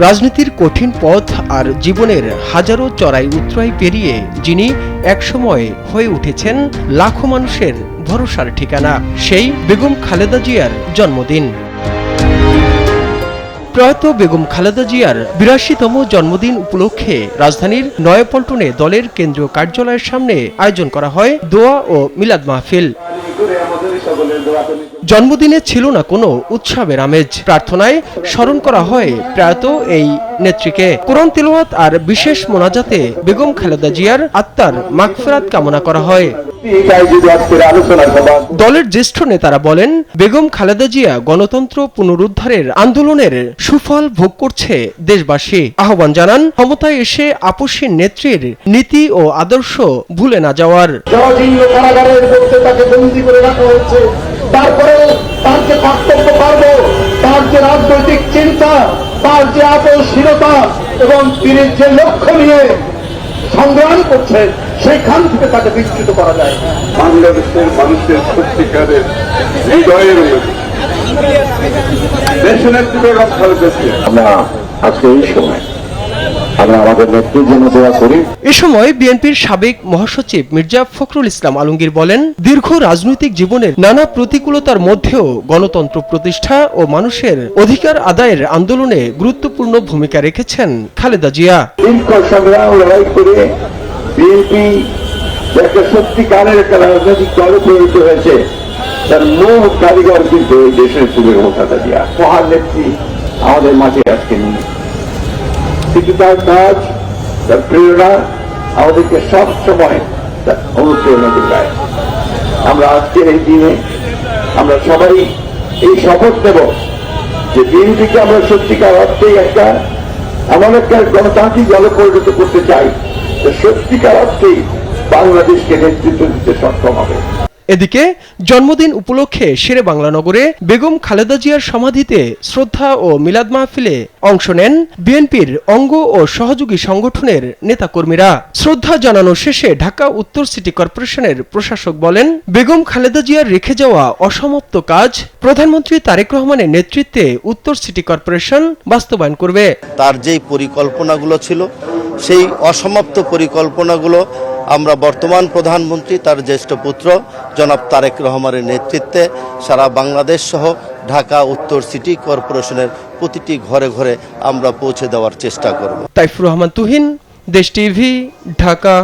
রাজনীতির কঠিন পথ আর জীবনের হাজারো চড়াই উতরাই পেরিয়ে যিনি একসময় হয়ে উঠেছেন লাখো মানুষের ভরসার ঠিকানা, সেই বেগম খালেদা জিয়ার জন্মদিন। প্রয়াত বেগম খালেদা জিয়ার ৮২তম জন্মদিন উপলক্ষে রাজধানীর নয়াপল্টনে দলের কেন্দ্রীয় কার্যালয়ের সামনে আয়োজন করা হয় দোয়া ও মিলাদ মাহফিল। জন্মদিনে ছিল না কোনো উৎসবের আমেজ। প্রার্থনায় স্মরণ করা হয় প্রয়াত এই নেত্রীকে। কোরআন তিলাওয়াত আর বিশেষ মোনাজাতে বেগম খালেদা জিয়ার আত্মার মাগফিরাত কামনা করা হয়। দলের জ্যেষ্ঠ নেতারা বলেন, বেগম খালেদা জিয়া গণতন্ত্র পুনরুদ্ধারের আন্দোলনের সুফল ভোগ করছে দেশবাসী। আহ্বান জানান ক্ষমতায় এসে আপসী নেত্রীর নীতি ও আদর্শ ভুলে না যাওয়ার। তারপরে তার যে কর্তব্য পারব, তার যে রাজনৈতিক চিন্তা, তার যে আপসহীনতা এবং তিনি যে লক্ষ্য নিয়ে সংগ্রাম করছেন, সেখান থেকে তাকে বিচ্যুত করা যায়। বাংলাদেশের মানুষের সত্যিকারের হৃদয়ের দেশনেত্রী বেগম খালেদা জিয়া, আমরা আজকে এই সময় আমরা আমাদের নেত্রীর জন্য দোয়া করি। এ সময় বিএনপির সাবেক মহাসচিব মির্জা ফখরুল ইসলাম আলমগীর বলেন, দীর্ঘ রাজনৈতিক জীবনের নানা প্রতিকূলতার মধ্যেও গণতন্ত্র প্রতিষ্ঠা ও মানুষের অধিকার আদায়ের আন্দোলনে গুরুত্বপূর্ণ ভূমিকা রেখেছেন খালেদা জিয়া। দীর্ঘ সংগ্রাম লড়াই করে বিএনপি একটা সত্যিকারের একটা রাজনৈতিক দলে পরিণত হয়েছে, তার মূল কারিগর কিন্তু এই দেশের বেগম খালেদা জিয়া, মহান নেত্রী আমাদের মাঝে আজকে নিয়ে। কিন্তু তার কাজ, তার প্রেরণা আমাদেরকে সব সময় অনুপ্রেরণা যোগায়। আমরা আজকের এই দিনে আমরা সবাই এই শপথ নেব যে বিএনপিকে আমরা সত্যিকার অর্থেই একটা এমন একটা গণতান্ত্রিক দলে পরিণত করতে চাই যে সত্যিকার অর্থেই বাংলাদেশকে নেতৃত্ব দিতে সক্ষম হবে। এদিকে জন্মদিন উপলক্ষে শেরে বাংলা নগরে বেগম খালেদা জিয়ার সমাধিতে শ্রদ্ধা ও মিলাদ মাহফিলে অংশ নেন বিএনপির অঙ্গ ও সহযোগী সংগঠনের নেতাকর্মীরা। শ্রদ্ধা জানানো শেষে ঢাকা উত্তর সিটি কর্পোরেশনের প্রশাসক বলেন, বেগম খালেদা জিয়ার রেখে যাওয়া অসমাপ্ত কাজ প্রধানমন্ত্রী তারেক রহমানের নেতৃত্বে উত্তর সিটি কর্পোরেশন বাস্তবায়ন করবে। তার যেই পরিকল্পনাগুলো ছিল, সেই অসমাপ্ত পরিকল্পনাগুলো আমরা বর্তমান প্রধানমন্ত্রী তার জ্যেষ্ঠ পুত্র জনাব তারেক রহমানের নেতৃত্বে সারা বাংলাদেশ সহ ঢাকা উত্তর সিটি কর্পোরেশনের প্রতিটি ঘরে ঘরে আমরা পৌঁছে দেওয়ার চেষ্টা করব। তাইফুর রহমান তুহিন, দেশ টিভি, ঢাকা।